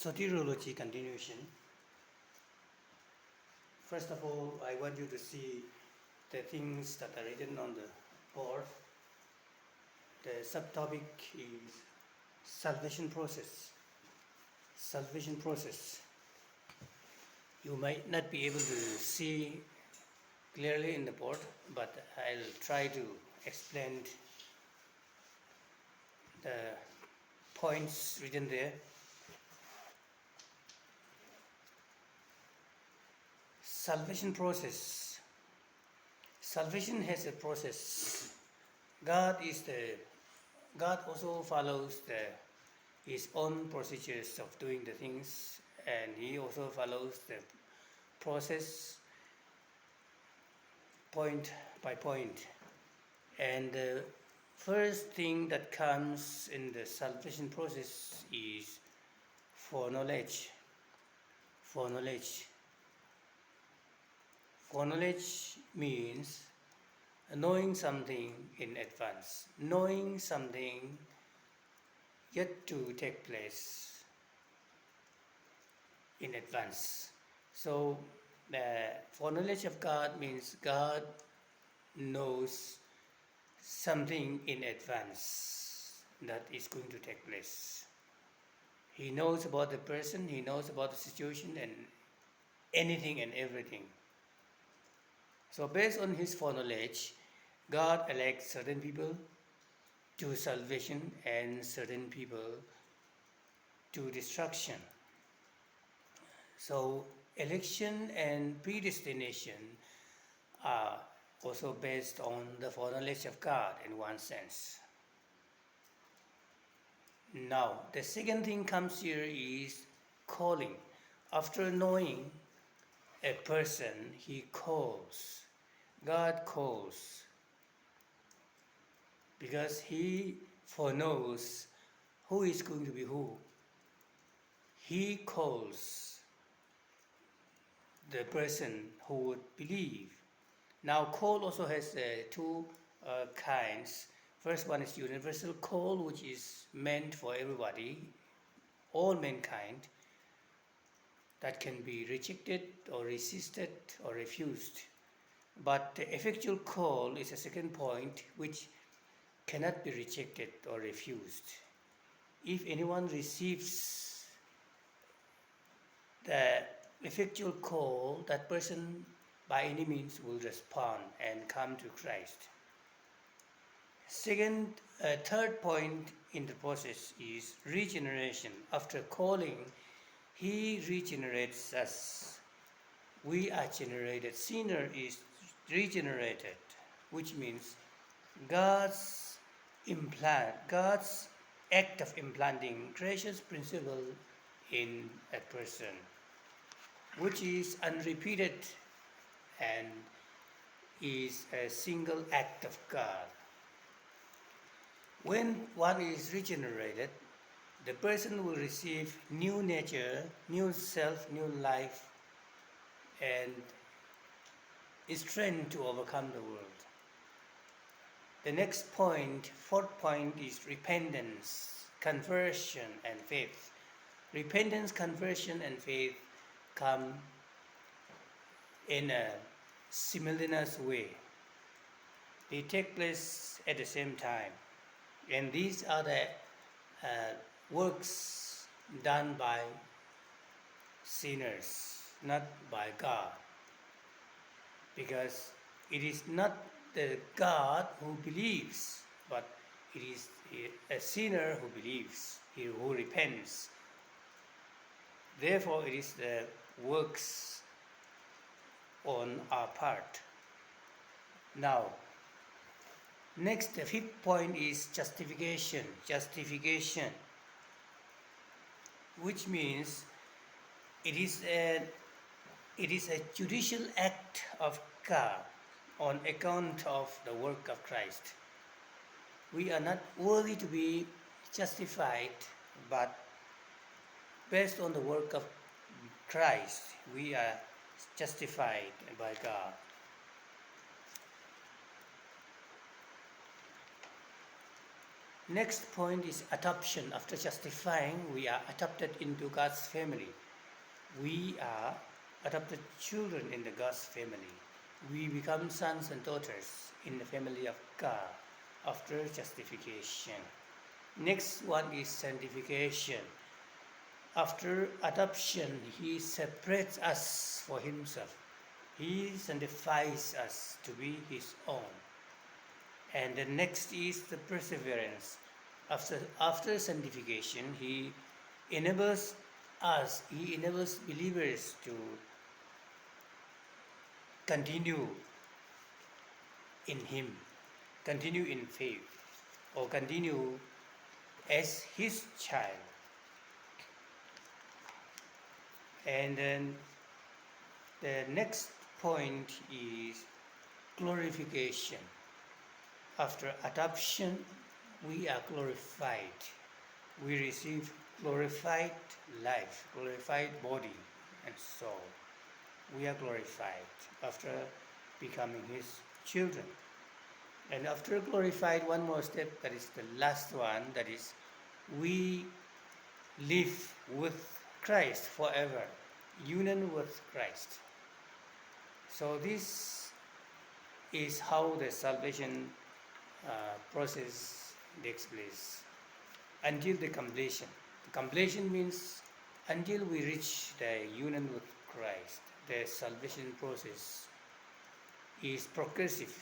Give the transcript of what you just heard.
Soteriology continuation. First of all, I want you to see the things that are written on the board. The subtopic is salvation process. Salvation process. You might not be able to see clearly in the board, but I'll try to explain the points written there. Salvation process. Salvation has a process. God also follows his own procedures of doing the things, and he also follows the process point by point. And the first thing that comes in the salvation process is foreknowledge. Foreknowledge. Foreknowledge means knowing something in advance, knowing something yet to take place in advance. So, the foreknowledge of God means God knows something in advance that is going to take place. He knows about the person, he knows about the situation, and anything and everything. So, based on his foreknowledge, God elects certain people to salvation and certain people to destruction. So, election and predestination are also based on the foreknowledge of God in one sense. Now, the second thing comes here is calling. After knowing a person, he calls. God calls because he foreknows who is going to be who. He calls the person who would believe. Now, call also has two kinds. First one is universal call, which is meant for everybody, all mankind, that can be rejected or resisted or refused. But the effectual call is a second point which cannot be rejected or refused. If anyone receives the effectual call, that person by any means will respond and come to Christ. Third point in the process is regeneration. After calling, he regenerates us. We are generated. Sinner is regenerated, which means God's act of implanting gracious principle in a person, which is unrepeated and is a single act of God. When one is regenerated, the person will receive new nature, new self, new life, and strength to overcome the world. The next point, fourth point, is repentance, conversion, and faith. Repentance, conversion, and faith come in a simultaneous way. They take place at the same time. And these are the works done by sinners, not by God. Because it is not the God who believes, but it is a sinner who believes, who repents. Therefore, it is the works on our part. Now, next, the fifth point is justification. Justification, which means it is a judicial act of God on account of the work of Christ. We are not worthy to be justified, but based on the work of Christ, we are justified by God. Next point is adoption. After justifying, we are adopted into God's family. We are adopted children in the God's family. We become sons and daughters in the family of God after justification. Next one is sanctification. After adoption, He separates us for Himself. He sanctifies us to be His own. And the next is the perseverance. After sanctification, He enables us, He enables believers to continue in Him, continue in faith, or continue as His child. And then the next point is glorification. After adoption, we are glorified. We receive glorified life, glorified body and soul. We are glorified after becoming His children. And after glorified, one more step, that is the last one, that is we live with Christ forever, union with Christ. So this is how the salvation process takes place until the completion. The completion means until we reach the union with Christ. The salvation process is progressive.